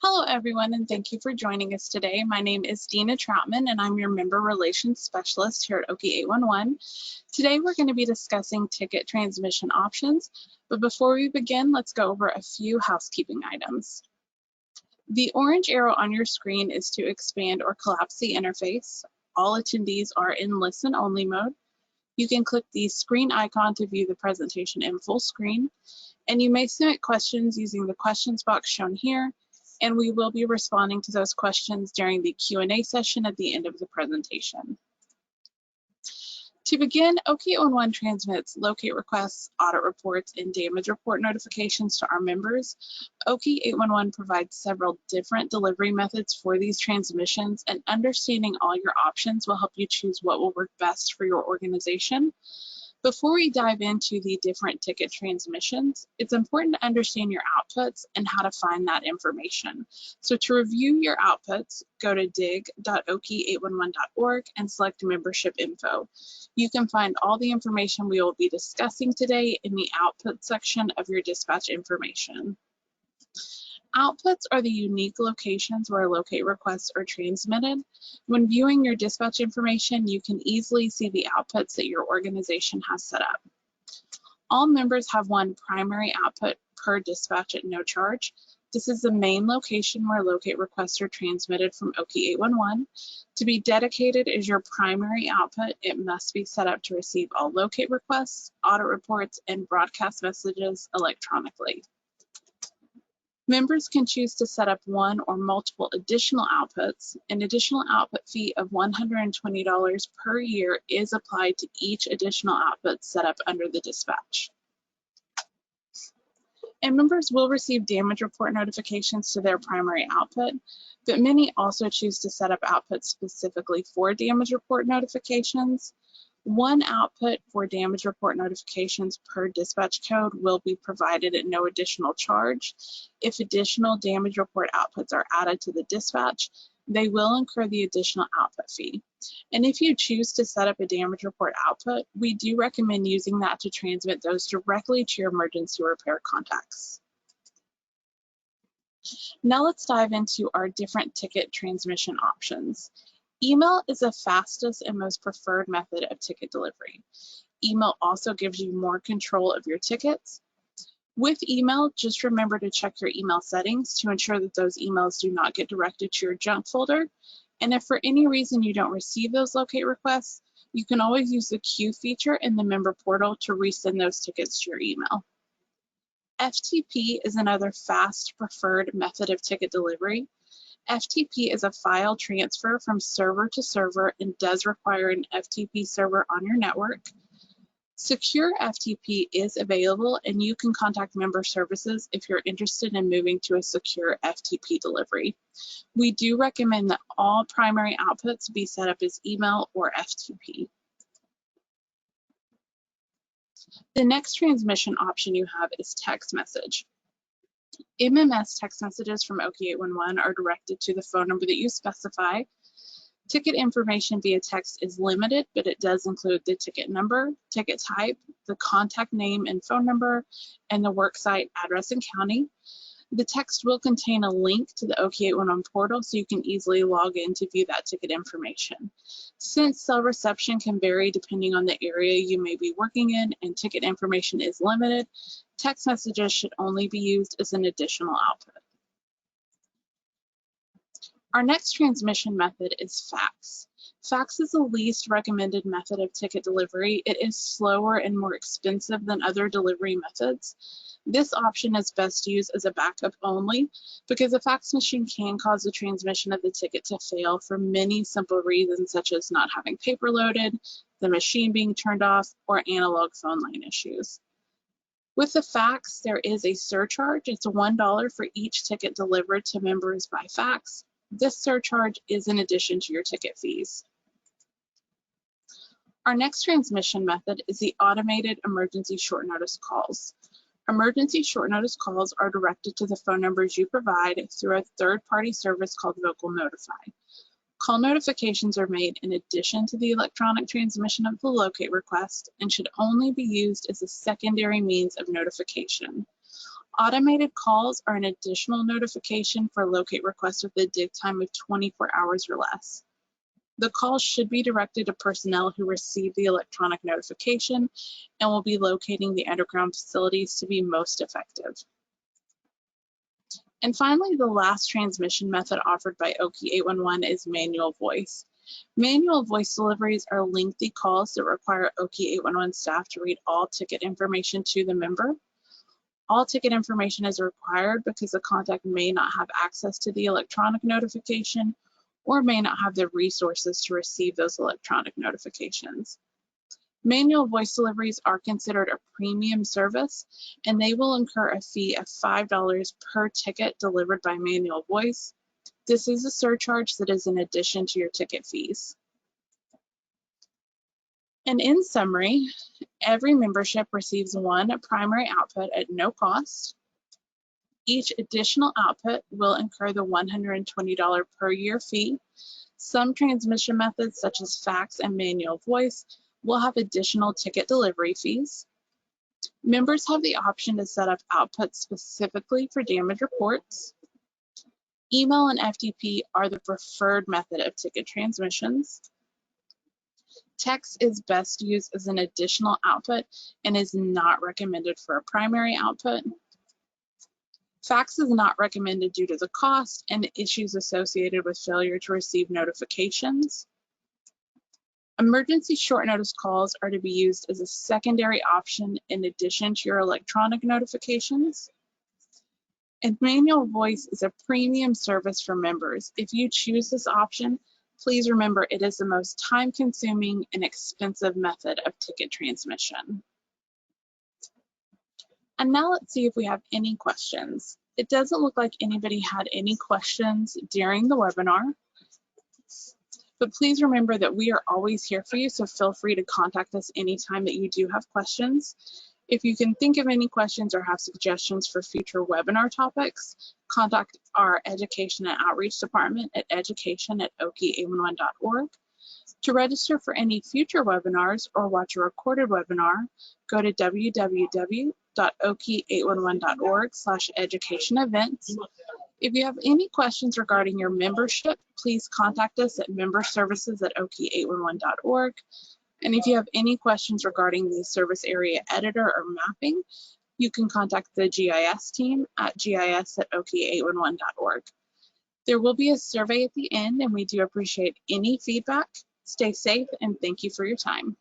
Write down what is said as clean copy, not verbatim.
Hello, everyone, and thank you for joining us today. My name is Dina Troutman, and I'm your Member Relations Specialist here at Okie 811. Today, we're going to be discussing ticket transmission options, but before we begin, let's go over a few housekeeping items. The orange arrow on your screen is to expand or collapse the interface. All attendees are in listen-only mode. You can click the screen icon to view the presentation in full screen, and you may submit questions using the questions box shown here, and we will be responding to those questions during the Q&A session at the end of the presentation. To begin, Okie 811 transmits locate requests, audit reports, and damage report notifications to our members. Okie 811 provides several different delivery methods for these transmissions, and understanding all your options will help you choose what will work best for your organization. Before we dive into the different ticket transmissions, it's important to understand your outputs and how to find that information. So to review your outputs, go to dig.okie811.org and select membership info. You can find all the information we will be discussing today in the output section of your dispatch information. Outputs are the unique locations where locate requests are transmitted. When viewing your dispatch information, you can easily see the outputs that your organization has set up. All members have one primary output per dispatch at no charge. This is the main location where locate requests are transmitted from Okie 811. To be dedicated as your primary output, it must be set up to receive all locate requests, audit reports, and broadcast messages electronically. Members can choose to set up one or multiple additional outputs. An additional output fee of $120 per year is applied to each additional output set up under the dispatch. And members will receive damage report notifications to their primary output, but many also choose to set up outputs specifically for damage report notifications. One output for damage report notifications per dispatch code will be provided at no additional charge. If additional damage report outputs are added to the dispatch, they will incur the additional output fee. And if you choose to set up a damage report output, we do recommend using that to transmit those directly to your emergency repair contacts. Now let's dive into our different ticket transmission options. Email is the fastest and most preferred method of ticket delivery. Email also gives you more control of your tickets. With email, just remember to check your email settings to ensure that those emails do not get directed to your junk folder. And if for any reason you don't receive those locate requests, you can always use the queue feature in the member portal to resend those tickets to your email. FTP is another fast preferred method of ticket delivery. FTP is a file transfer from server to server and does require an FTP server on your network. Secure FTP is available, and you can contact member services if you're interested in moving to a secure FTP delivery. We do recommend that all primary outputs be set up as email or FTP. The next transmission option you have is text message. MMS text messages from Okie 811 are directed to the phone number that you specify. Ticket information via text is limited, but it does include the ticket number, ticket type, the contact name and phone number, and the worksite address and county. The text will contain a link to the Okie 811 portal so you can easily log in to view that ticket information. Since cell reception can vary depending on the area you may be working in and ticket information is limited, text messages should only be used as an additional output. Our next transmission method is fax. Fax is the least recommended method of ticket delivery. It is slower and more expensive than other delivery methods. This option is best used as a backup only because a fax machine can cause the transmission of the ticket to fail for many simple reasons, such as not having paper loaded, the machine being turned off, or analog phone line issues. With the fax, there is a surcharge. It's $1 for each ticket delivered to members by fax. This surcharge is in addition to your ticket fees. Our next transmission method is the automated emergency short notice calls. Emergency short notice calls are directed to the phone numbers you provide through a third-party service called Vocal Notify. Call notifications are made in addition to the electronic transmission of the locate request and should only be used as a secondary means of notification. Automated calls are an additional notification for locate requests with a dig time of 24 hours or less. The call should be directed to personnel who receive the electronic notification and will be locating the underground facilities to be most effective. And finally, the last transmission method offered by Oki 811 is manual voice. Manual voice deliveries are lengthy calls that require Oki 811 staff to read all ticket information to the member. All ticket information is required because the contact may not have access to the electronic notification or may not have the resources to receive those electronic notifications. Manual voice deliveries are considered a premium service, and they will incur a fee of $5 per ticket delivered by manual voice. This is a surcharge that is in addition to your ticket fees. And in summary, every membership receives one primary output at no cost. Each additional output will incur the $120 per year fee. Some transmission methods, such as fax and manual voice, will have additional ticket delivery fees. Members have the option to set up outputs specifically for damage reports. Email and FTP are the preferred method of ticket transmissions. Text is best used as an additional output and is not recommended for a primary output. Fax is not recommended due to the cost and issues associated with failure to receive notifications. Emergency short notice calls are to be used as a secondary option in addition to your electronic notifications. And manual voice is a premium service for members. If you choose this option, please remember it is the most time-consuming and expensive method of ticket transmission. And now let's see if we have any questions. It doesn't look like anybody had any questions during the webinar, but please remember that we are always here for you, so feel free to contact us anytime that you do have questions. If you can think of any questions or have suggestions for future webinar topics, contact our Education and Outreach Department at education@oki811.org. To register for any future webinars or watch a recorded webinar, go to www.oki811.org/education events. If you have any questions regarding your membership, please contact us at memberservices@oki811.org. And if you have any questions regarding the service area editor or mapping, you can contact the GIS team at gis@oki811.org. There will be a survey at the end, and we do appreciate any feedback. Stay safe, and thank you for your time.